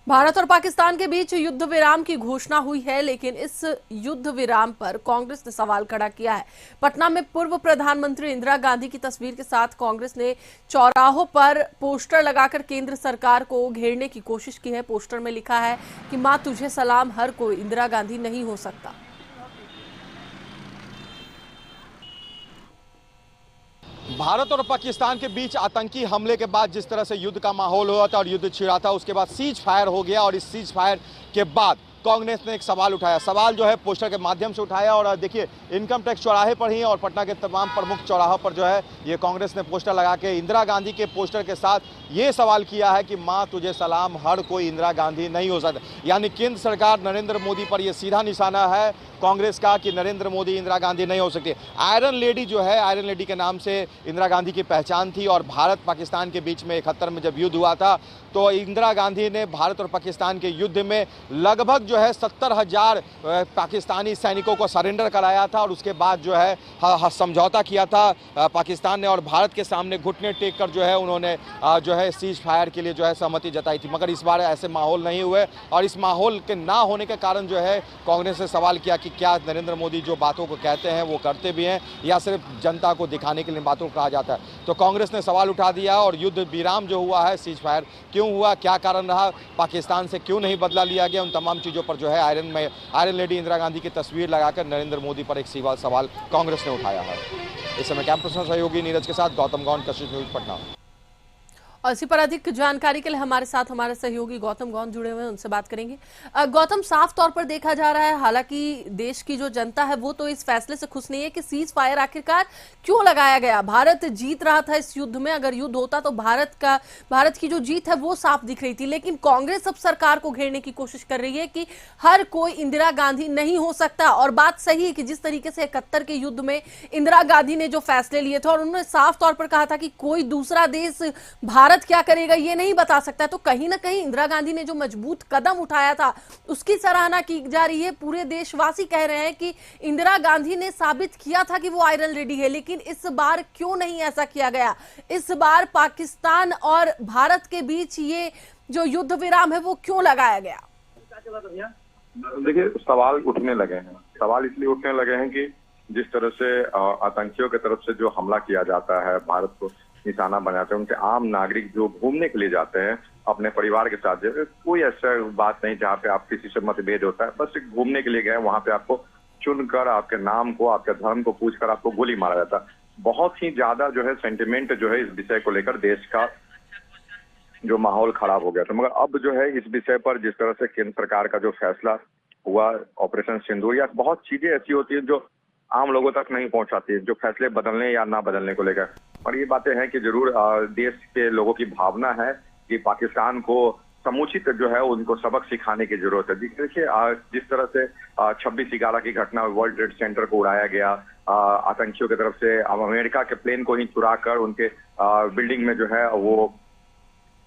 भारत और पाकिस्तान के बीच युद्ध विराम की घोषणा हुई है, लेकिन इस युद्ध विराम पर कांग्रेस ने सवाल खड़ा किया है। पटना में पूर्व प्रधानमंत्री इंदिरा गांधी की तस्वीर के साथ कांग्रेस ने चौराहों पर पोस्टर लगाकर केंद्र सरकार को घेरने की कोशिश की है। पोस्टर में लिखा है कि मां तुझे सलाम, हर कोई इंदिरा गांधी नहीं हो सकता। भारत और पाकिस्तान के बीच आतंकी हमले के बाद जिस तरह से युद्ध का माहौल हुआ था और युद्ध छिड़ा था, उसके बाद सीज फायर हो गया और इस सीज फायर के बाद कांग्रेस ने एक सवाल उठाया। सवाल जो है पोस्टर के माध्यम से उठाया और देखिए इनकम टैक्स चौराहे पर ही और पटना के तमाम प्रमुख चौराहों पर जो है ये कांग्रेस ने पोस्टर लगा के इंदिरा गांधी के पोस्टर के साथ ये सवाल किया है कि मां तुझे सलाम, हर कोई इंदिरा गांधी नहीं हो सकता। यानी केंद्र सरकार नरेंद्र मोदी पर यह सीधा निशाना है कांग्रेस का कि नरेंद्र मोदी इंदिरा गांधी नहीं हो सकती। आयरन लेडी जो है, आयरन लेडी के नाम से इंदिरा गांधी की पहचान थी और भारत पाकिस्तान के बीच में 71 में जब युद्ध हुआ था तो इंदिरा गांधी ने भारत और पाकिस्तान के युद्ध में लगभग जो है 70,000 पाकिस्तानी सैनिकों को सरेंडर कराया था और उसके बाद जो है समझौता किया था पाकिस्तान ने और भारत के सामने घुटने टेक कर जो है उन्होंने जो है सीज फायर के लिए जो है सहमति जताई थी। मगर इस बार ऐसे माहौल नहीं हुए और इस माहौल के ना होने के कारण जो है कांग्रेस ने सवाल किया कि क्या नरेंद्र मोदी जो बातों को कहते हैं वो करते भी हैं या सिर्फ जनता को दिखाने के लिए बातों को कहा जाता है। तो कांग्रेस ने सवाल उठा दिया और युद्ध विराम जो हुआ है, सीज फायर क्यों हुआ, क्या कारण रहा, पाकिस्तान से क्यों नहीं बदला लिया गया, उन तमाम चीज़ों पर जो है आयरन लेडी इंदिरा गांधी की तस्वीर लगाकर नरेंद्र मोदी पर एक सवाल कांग्रेस ने उठाया है। इस समय कैंपस में सहयोगी नीरज के साथ गौतम गौंड, कशिश न्यूज पटना। और इसी पर अधिक जानकारी के लिए हमारे साथ हमारे सहयोगी गौतम गौंड जुड़े हुए हैं, उनसे बात करेंगे। गौतम, साफ तौर पर देखा जा रहा है, हालांकि देश की जो जनता है वो तो इस फैसले से खुश नहीं है कि सीज फायर आखिरकार क्यों लगाया गया। भारत जीत रहा था इस युद्ध में, अगर युद्ध होता तो भारत की जो जीत है वो साफ दिख रही थी। लेकिन कांग्रेस अब सरकार को घेरने की कोशिश कर रही है कि हर कोई इंदिरा गांधी नहीं हो सकता। और बात सही है कि जिस तरीके से 71 के युद्ध में इंदिरा गांधी ने जो फैसले लिए थे और उन्होंने साफ तौर पर कहा था कि कोई दूसरा देश भारत क्या करेगा ये नहीं बता सकता, तो कहीं ना कहीं इंदिरा गांधी ने जो मजबूत कदम उठाया था उसकी सराहना की जा रही है। पूरे देशवासी कह रहे हैं कि इंदिरा गांधी ने साबित किया था कि वो आयरन लेडी है, लेकिन इस बार क्यों नहीं ऐसा किया गया। इस बार पाकिस्तान और भारत के बीच ये जो युद्ध विराम है वो क्यों लगाया गया। देखिए, सवाल उठने लगे हैं। सवाल इसलिए उठने लगे हैं कि जिस तरह से आतंकियों की तरफ से जो हमला किया जाता है, भारत को निशाना बनाते हैं, उनके आम नागरिक जो घूमने के लिए जाते हैं अपने परिवार के साथ, कोई ऐसा बात नहीं जहाँ पे आप किसी से मतभेद होता है, बस घूमने के लिए गए, वहां पे आपको चुनकर आपके नाम को, आपके धर्म को पूछकर आपको गोली मारा जाता है। बहुत ही ज्यादा जो है सेंटिमेंट जो है इस विषय को लेकर देश का जो माहौल खराब हो गया था। मगर अब जो है इस विषय पर जिस तरह से केंद्र सरकार का जो फैसला हुआ, ऑपरेशन सिंदूर, या बहुत चीजें ऐसी होती है जो आम लोगों तक नहीं पहुंचाती है, जो फैसले बदलने या ना बदलने को लेकर। और ये बातें हैं कि जरूर देश के लोगों की भावना है कि पाकिस्तान को समुचित जो है उनको सबक सिखाने की जरूरत है। देखिए जिस तरह से 26/11 की घटना, वर्ल्ड ट्रेड सेंटर को उड़ाया गया आतंकियों की तरफ से, अमेरिका के प्लेन को ही चुरा कर उनके बिल्डिंग में जो है वो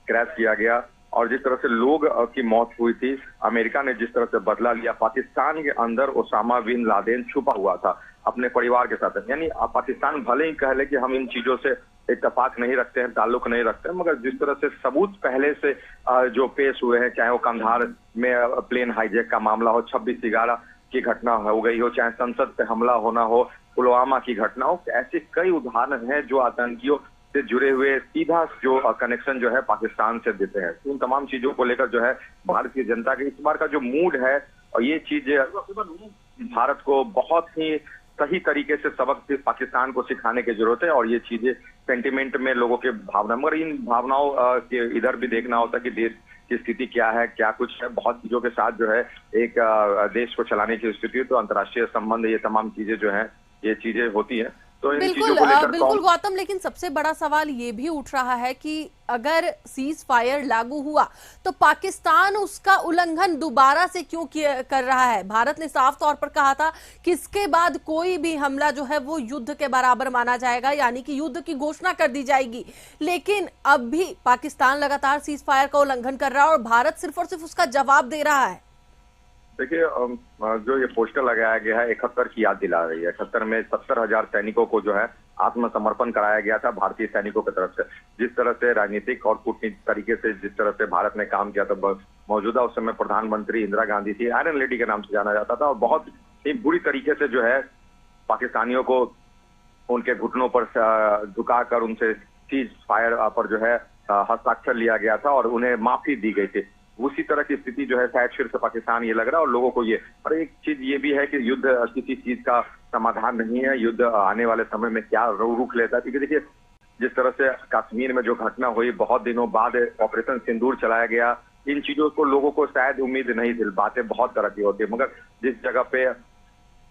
क्रैश किया गया, और जिस तरह से लोग की मौत हुई थी, अमेरिका ने जिस तरह से बदला लिया, पाकिस्तान के अंदर ओसामा बिन लादेन छुपा हुआ था अपने परिवार के साथ। यानी पाकिस्तान भले ही कह ले कि हम इन चीजों से इत्तेफाक नहीं रखते हैं, ताल्लुक नहीं रखते हैं, मगर जिस तरह से सबूत पहले से जो पेश हुए हैं, चाहे वो कंधार में प्लेन हाईजैक का मामला हो, 26/11 की घटना हो गई हो, चाहे संसद पे हमला होना हो, पुलवामा की घटना हो, ऐसे कई उदाहरण हैं जो आतंकियों से जुड़े हुए सीधा जो कनेक्शन जो है पाकिस्तान से देते हैं। उन तमाम चीजों को लेकर जो है भारतीय जनता के इस बार का जो मूड है, और ये चीज भारत को बहुत ही सही तरीके से सबक पाकिस्तान को सिखाने की जरूरत है। और ये चीजें सेंटिमेंट में लोगों के भावना, मगर इन भावनाओं के इधर भी देखना होता है कि देश की स्थिति क्या है, क्या कुछ है। बहुत चीजों के साथ जो है एक देश को चलाने की स्थिति, तो अंतर्राष्ट्रीय संबंध, ये तमाम चीजें जो है ये चीजें होती है। तो बिल्कुल गौतम, लेकिन सबसे बड़ा सवाल ये भी उठ रहा है कि अगर सीज फायर लागू हुआ तो पाकिस्तान उसका उल्लंघन दोबारा से क्यों कर रहा है। भारत ने साफ तौर पर कहा था कि इसके बाद कोई भी हमला जो है वो युद्ध के बराबर माना जाएगा, यानी कि युद्ध की घोषणा कर दी जाएगी। लेकिन अब भी पाकिस्तान लगातार सीज फायर का उल्लंघन कर रहा है और भारत सिर्फ और सिर्फ उसका जवाब दे रहा है। देखिए, जो ये पोस्टर लगाया गया है 71 की याद दिला रही है। 71 में 70,000 सैनिकों को जो है आत्मसमर्पण कराया गया था भारतीय सैनिकों की तरफ से। जिस तरह से राजनीतिक और कूटनीतिक तरीके से जिस तरह से भारत ने काम किया था, मौजूदा उस समय प्रधानमंत्री इंदिरा गांधी थी, आयरन लेडी के नाम से जाना जाता था, और बहुत ही बुरी तरीके से जो है पाकिस्तानियों को उनके घुटनों पर झुकाकर उनसे सीज फायर पर जो है हस्ताक्षर लिया गया था और उन्हें माफी दी गई थी। उसी तरह की स्थिति जो है शायद फिर से पाकिस्तान ये लग रहा है, और लोगों को ये, और एक चीज ये भी है कि युद्ध किसी चीज का समाधान नहीं है। युद्ध आने वाले समय में क्या रुख लेता है, क्योंकि देखिए जिस तरह से कश्मीर में जो घटना हुई, बहुत दिनों बाद ऑपरेशन सिंदूर चलाया गया, इन चीजों को लोगों को शायद उम्मीद नहीं थी। बातें बहुत तरह की होती है, मगर जिस जगह पे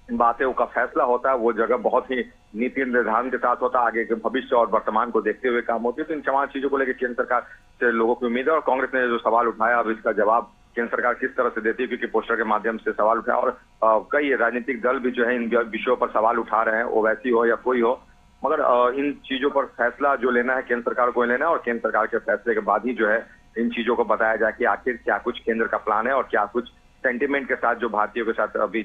बातें का फैसला होता है वो जगह बहुत ही नीति निर्धारण के साथ होता है, आगे के भविष्य और वर्तमान को देखते हुए काम होती है। तो इन तमाम चीजों को लेकर केंद्र सरकार से लोगों की उम्मीद है, और कांग्रेस ने जो सवाल उठाया अब इसका जवाब केंद्र सरकार किस तरह से देती है, क्योंकि पोस्टर के माध्यम से सवाल उठाया, और कई राजनीतिक दल भी जो है इन विषयों पर सवाल उठा रहे हैं, ओवैसी हो या कोई हो, मगर इन चीजों पर फैसला जो लेना है केंद्र सरकार को लेना है, और केंद्र सरकार के फैसले के बाद ही जो है इन चीजों को बताया जाए कि आखिर क्या कुछ केंद्र का प्लान है और क्या कुछ सेंटिमेंट के साथ जो भारतीयों के साथ अभी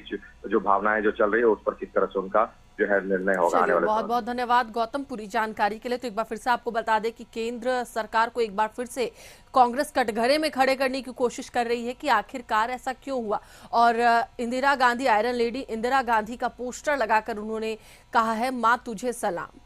जो भावनाएं जो चल रही है उस पर किस तरह से उनका जो है निर्णय होगा आने वाले। बहुत बहुत धन्यवाद गौतम पूरी जानकारी के लिए। तो एक बार फिर से आपको बता दें कि केंद्र सरकार को एक बार फिर से कांग्रेस कटघरे में खड़े करने की कोशिश कर रही है कि आखिरकार ऐसा क्यों हुआ, और इंदिरा गांधी, आयरन लेडी इंदिरा गांधी का पोस्टर लगाकर उन्होंने कहा है मां तुझे सलाम।